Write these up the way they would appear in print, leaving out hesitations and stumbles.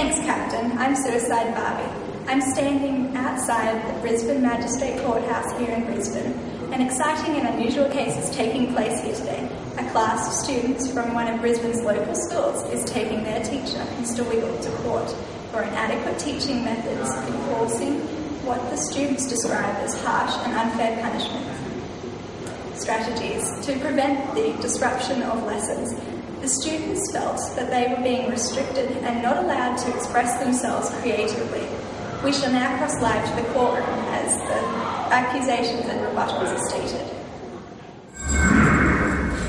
Thanks, Captain. I'm Suicide Barbie. I'm standing outside the Brisbane Magistrate Courthouse here in Brisbane. An exciting and unusual case is taking place here today. A class of students from one of Brisbane's local schools is taking their teacher, Mr. Wiggle, to court for inadequate teaching methods enforcing what the students describe as harsh and unfair punishment strategies to prevent the disruption of lessons. The students felt that they were being restricted and not allowed to express themselves creatively. We shall now cross live to the courtroom as the accusations and rebuttals are stated.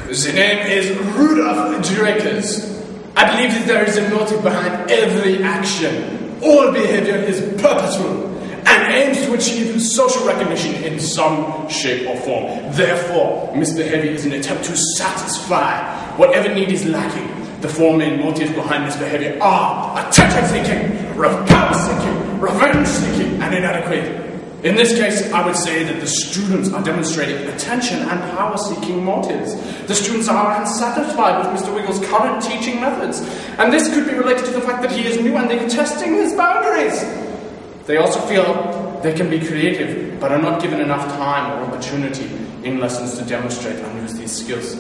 The name is Rudolph Drakers. I believe that there is a motive behind every action. All behavior is purposeful and aims to achieve social recognition in some shape or form. Therefore, misbehavior is an attempt to satisfy whatever need is lacking. The four main motives behind misbehavior are attention-seeking, power-seeking, revenge-seeking, and inadequate. In this case, I would say that the students are demonstrating attention and power-seeking motives. The students are unsatisfied with Mr. Wiggle's current teaching methods, and this could be related to the fact that he is new and they are testing his boundaries. They also feel they can be creative, but are not given enough time or opportunity in lessons to demonstrate and use these skills.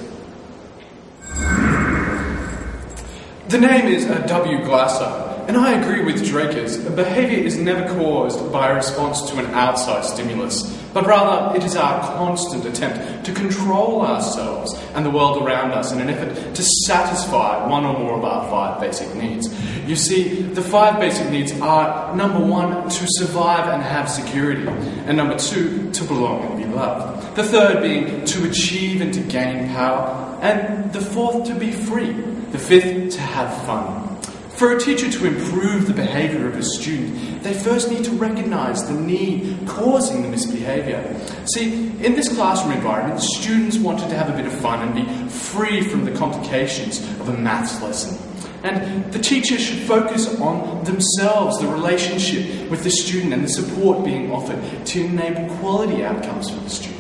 The name is W. Glasser, and I agree with Drakers. Behaviour is never caused by a response to an outside stimulus, but rather it is our constant attempt to control ourselves and the world around us in an effort to satisfy one or more of our 5 basic needs. You see, the 5 basic needs are, number 1, to survive and have security, and number 2, to belong and be loved. The third being to achieve and to gain power, and the 4th to be free. The 5th, to have fun. For a teacher to improve the behaviour of a student, they first need to recognise the need causing the misbehaviour. See, in this classroom environment, the students wanted to have a bit of fun and be free from the complications of a maths lesson. And the teacher should focus on themselves, the relationship with the student and the support being offered to enable quality outcomes for the student.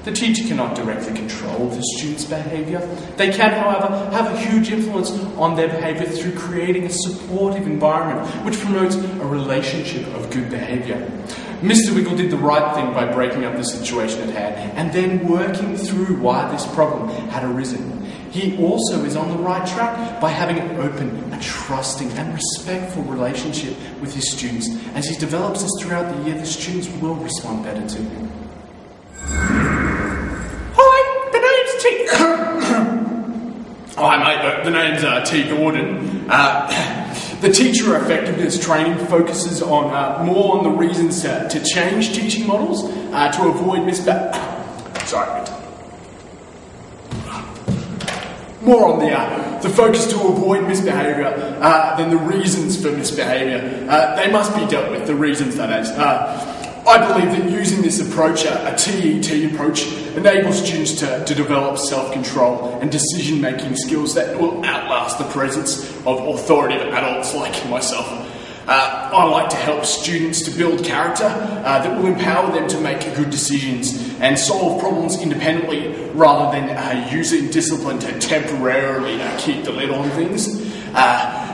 The teacher cannot directly control the student's behaviour. They can, however, have a huge influence on their behaviour through creating a supportive environment which promotes a relationship of good behaviour. Mr. Wiggle did the right thing by breaking up the situation at hand and then working through why this problem had arisen. He also is on the right track by having an open, a trusting and respectful relationship with his students. As he develops this throughout the year, the students will respond better to him. Hi mate, the name's T. Gordon. The teacher effectiveness training focuses on more on the reasons to change teaching models to avoid more on the focus to avoid misbehaviour than the reasons for misbehaviour. They must be dealt with, the reasons that is. I believe that using this approach, a TET approach, enables students to develop self-control and decision-making skills that will outlast the presence of authoritative adults like myself. I like to help students to build character that will empower them to make good decisions and solve problems independently rather than using discipline to temporarily keep the lid on things.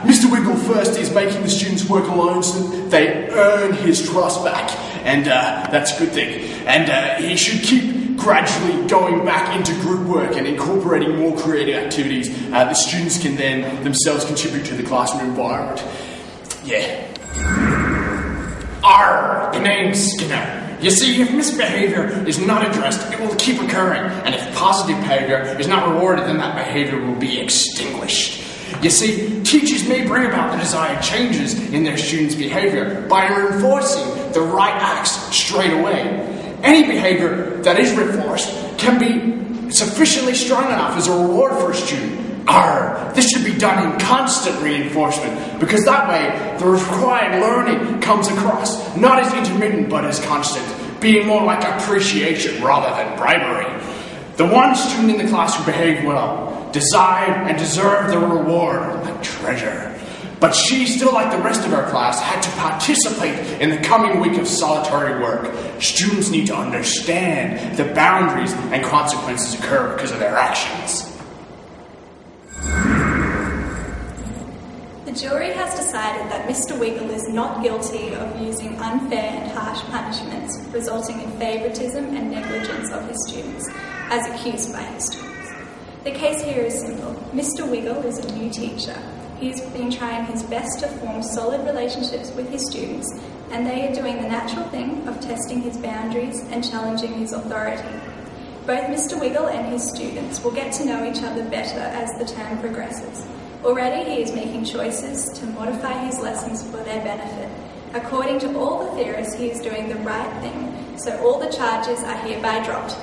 Mr. Wiggle first is making the students work alone so that they earn his trust back, and that's a good thing. And he should keep gradually going back into group work and incorporating more creative activities. The students can then themselves contribute to the classroom environment. Yeah. The name's Skinner. You see, if misbehaviour is not addressed, it will keep occurring, and if positive behaviour is not rewarded, then that behaviour will be extinguished. You see, teachers may bring about the desired changes in their students' behaviour by reinforcing the right acts straight away. Any behaviour that is reinforced can be sufficiently strong enough as a reward for a student. This should be done in constant reinforcement, because that way the required learning comes across, not as intermittent but as constant, being more like appreciation rather than bribery. The one student in the class who behaved well desired and deserved the reward, the treasure. But she, still like the rest of our class, had to participate in the coming week of solitary work. Students need to understand the boundaries and consequences occur because of their actions. The jury has decided that Mr. Wiggle is not guilty of using unfair and harsh punishments resulting in favouritism and negligence of his students, as accused by his students. The case here is simple. Mr. Wiggle is a new teacher. He's been trying his best to form solid relationships with his students, and they are doing the natural thing of testing his boundaries and challenging his authority. Both Mr. Wiggle and his students will get to know each other better as the term progresses. Already he is making choices to modify his lessons for their benefit. According to all the theorists, he is doing the right thing, so all the charges are hereby dropped.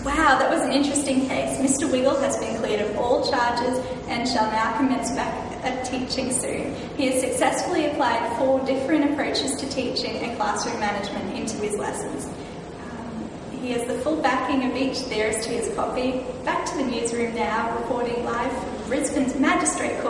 Wow, that was an interesting case. Mr. Wiggle has been cleared of all charges and shall now commence back at teaching soon. He has successfully applied 4 different approaches to teaching and classroom management into his lessons. He has the full backing of each theorist he has copied. Back to the newsroom now, reporting live from Brisbane's Magistrate